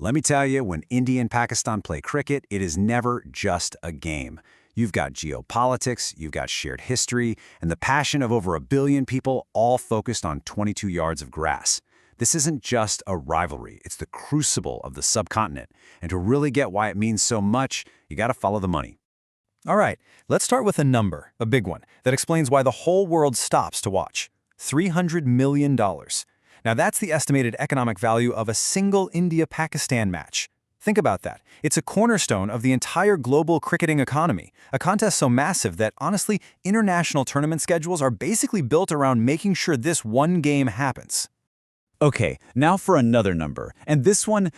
Let me tell you, when India and Pakistan play cricket, it is never just a game. You've got geopolitics, you've got shared history, and the passion of over 1 billion people all focused on 22 yards of grass. This isn't just a rivalry, it's the crucible of the subcontinent. And to really get why it means so much, you gotta follow the money. All right, let's start with a number, a big one, that explains why the whole world stops to watch. $300 million. Now that's the estimated economic value of a single India-Pakistan match. Think about that. It's a cornerstone of the entire global cricketing economy, a contest so massive that, honestly, international tournament schedules are basically built around making sure this one game happens. Okay, now for another number. And this one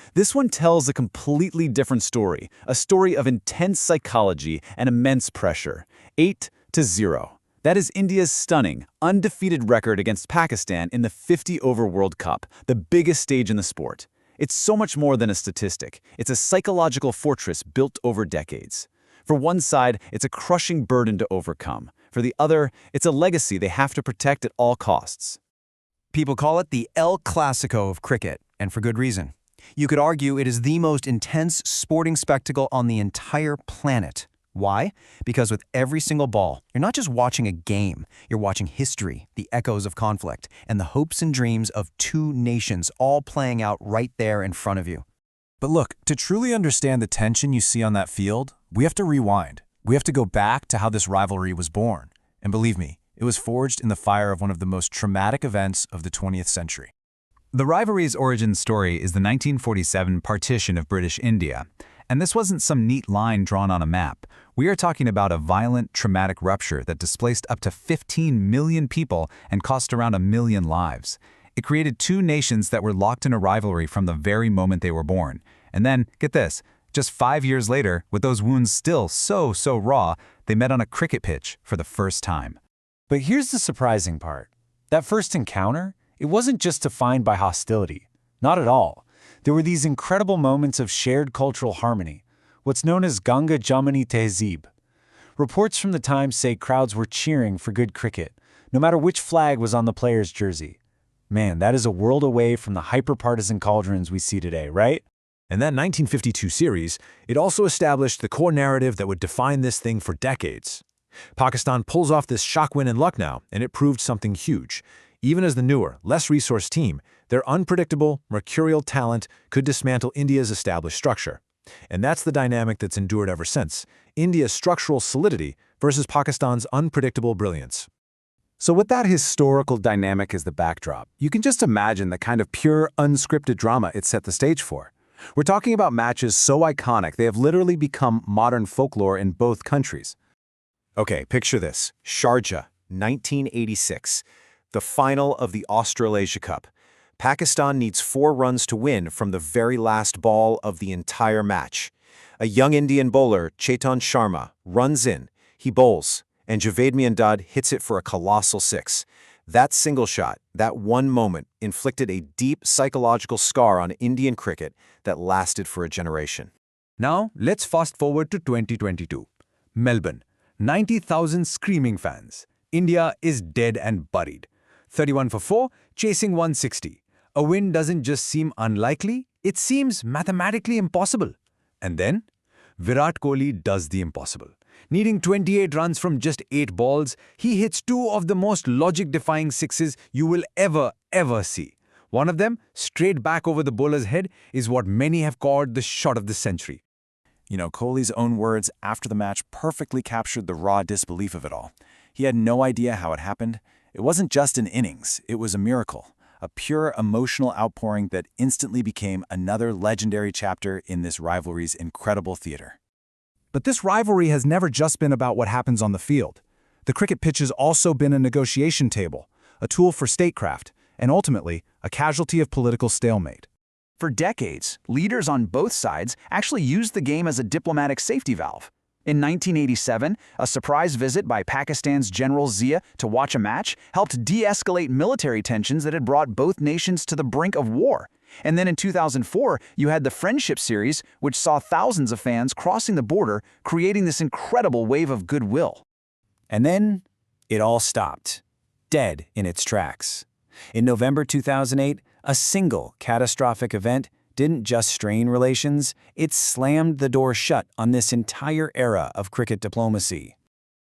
tells a completely different story, a story of intense psychology and immense pressure. 8-0. That is India's stunning, undefeated record against Pakistan in the 50-over World Cup, the biggest stage in the sport. It's so much more than a statistic. It's a psychological fortress built over decades. For one side, it's a crushing burden to overcome. For the other, it's a legacy they have to protect at all costs. People call it the Clásico of cricket, and for good reason. You could argue it is the most intense sporting spectacle on the entire planet. Why? Because with every single ball, you're not just watching a game, you're watching history, the echoes of conflict, and the hopes and dreams of two nations all playing out right there in front of you. But look, to truly understand the tension you see on that field, we have to rewind. We have to go back to how this rivalry was born. And believe me, it was forged in the fire of one of the most traumatic events of the 20th century. The rivalry's origin story is the 1947 partition of British India. And this wasn't some neat line drawn on a map. We are talking about a violent, traumatic rupture that displaced up to 15 million people and cost around 1 million lives. It created two nations that were locked in a rivalry from the very moment they were born. And then, get this, just 5 years later, with those wounds still so raw, they met on a cricket pitch for the first time. But here's the surprising part. That first encounter, it wasn't just defined by hostility. Not at all. There were these incredible moments of shared cultural harmony, what's known as Ganga Jamuni Tehzeeb. Reports from the time say crowds were cheering for good cricket, no matter which flag was on the player's jersey. Man, that is a world away from the hyper-partisan cauldrons we see today, right? And that 1952 series, it also established the core narrative that would define this thing for decades. Pakistan pulls off this shock win in Lucknow, and it proved something huge. Even as the newer, less resourced team, their unpredictable, mercurial talent could dismantle India's established structure. And that's the dynamic that's endured ever since, India's structural solidity versus Pakistan's unpredictable brilliance. So with that historical dynamic as the backdrop, you can just imagine the kind of pure, unscripted drama it set the stage for. We're talking about matches so iconic they have literally become modern folklore in both countries. Okay, picture this. Sharjah, 1986. The final of the Australasia Cup. Pakistan needs 4 runs to win from the very last ball of the entire match. A young Indian bowler, Chetan Sharma, runs in. He bowls, and Javed Miandad hits it for a colossal 6. That single shot, that one moment, inflicted a deep psychological scar on Indian cricket that lasted for a generation. Now, let's fast forward to 2022. Melbourne, 90,000 screaming fans. India is dead and buried. 31 for 4, chasing 160. A win doesn't just seem unlikely, it seems mathematically impossible. And then, Virat Kohli does the impossible. Needing 28 runs from just 8 balls, he hits 2 of the most logic-defying sixes you will ever see. One of them, straight back over the bowler's head, is what many have called the shot of the century. You know, Kohli's own words after the match perfectly captured the raw disbelief of it all. He had no idea how it happened. It wasn't just an innings, it was a miracle. A pure emotional outpouring that instantly became another legendary chapter in this rivalry's incredible theater. But this rivalry has never just been about what happens on the field. The cricket pitch has also been a negotiation table, a tool for statecraft, and ultimately, a casualty of political stalemate. For decades, leaders on both sides actually used the game as a diplomatic safety valve. In 1987, a surprise visit by Pakistan's General Zia to watch a match helped de-escalate military tensions that had brought both nations to the brink of war. And then in 2004, you had the Friendship Series, which saw thousands of fans crossing the border, creating this incredible wave of goodwill. And then, it all stopped, dead in its tracks. In November 2008, a single catastrophic event didn't just strain relations, it slammed the door shut on this entire era of cricket diplomacy.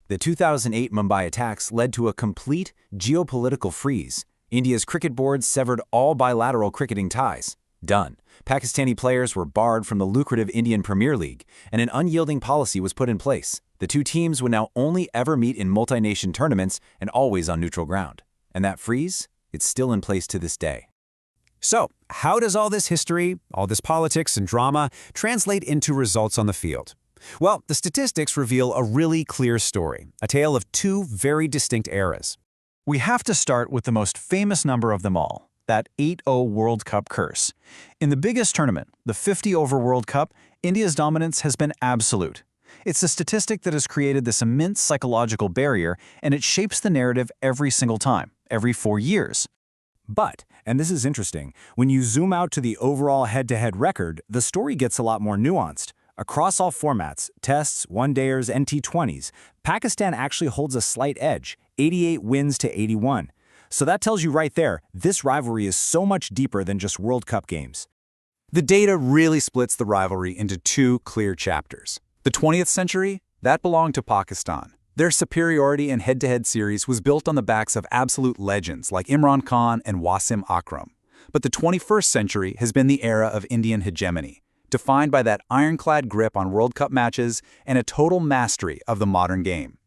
The 2008 Mumbai attacks led to a complete geopolitical freeze. India's cricket board severed all bilateral cricketing ties. Done. Pakistani players were barred from the lucrative Indian Premier League, and an unyielding policy was put in place. The two teams would now only ever meet in multi-nation tournaments and always on neutral ground. And that freeze? It's still in place to this day. So, how does all this history, all this politics and drama, translate into results on the field? Well, the statistics reveal a really clear story, a tale of two very distinct eras. We have to start with the most famous number of them all, that 8-0 World Cup curse. In the biggest tournament, the 50-over World Cup, India's dominance has been absolute. It's a statistic that has created this immense psychological barrier, and it shapes the narrative every single time, every 4 years. But, and this is interesting, when you zoom out to the overall head-to-head record, the story gets a lot more nuanced. Across all formats, tests, one-dayers, and T20s, Pakistan actually holds a slight edge, 88 wins to 81. So that tells you right there, this rivalry is so much deeper than just World Cup games. The data really splits the rivalry into two clear chapters. The 20th century, that belonged to Pakistan. Their superiority in head-to-head series was built on the backs of absolute legends like Imran Khan and Wasim Akram. But the 21st century has been the era of Indian hegemony, defined by that ironclad grip on World Cup matches and a total mastery of the modern game.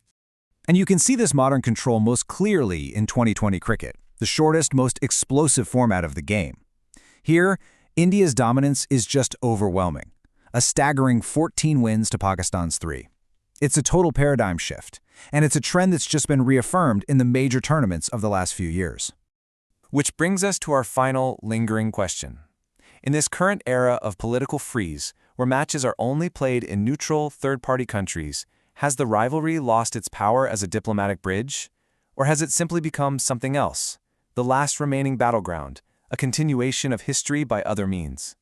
And you can see this modern control most clearly in 2020 cricket, the shortest, most explosive format of the game. Here, India's dominance is just overwhelming, a staggering 14 wins to Pakistan's 3. It's a total paradigm shift, and it's a trend that's just been reaffirmed in the major tournaments of the last few years. Which brings us to our final lingering question. In this current era of political freeze, where matches are only played in neutral, third-party countries, has the rivalry lost its power as a diplomatic bridge? Or has it simply become something else, the last remaining battleground, a continuation of history by other means?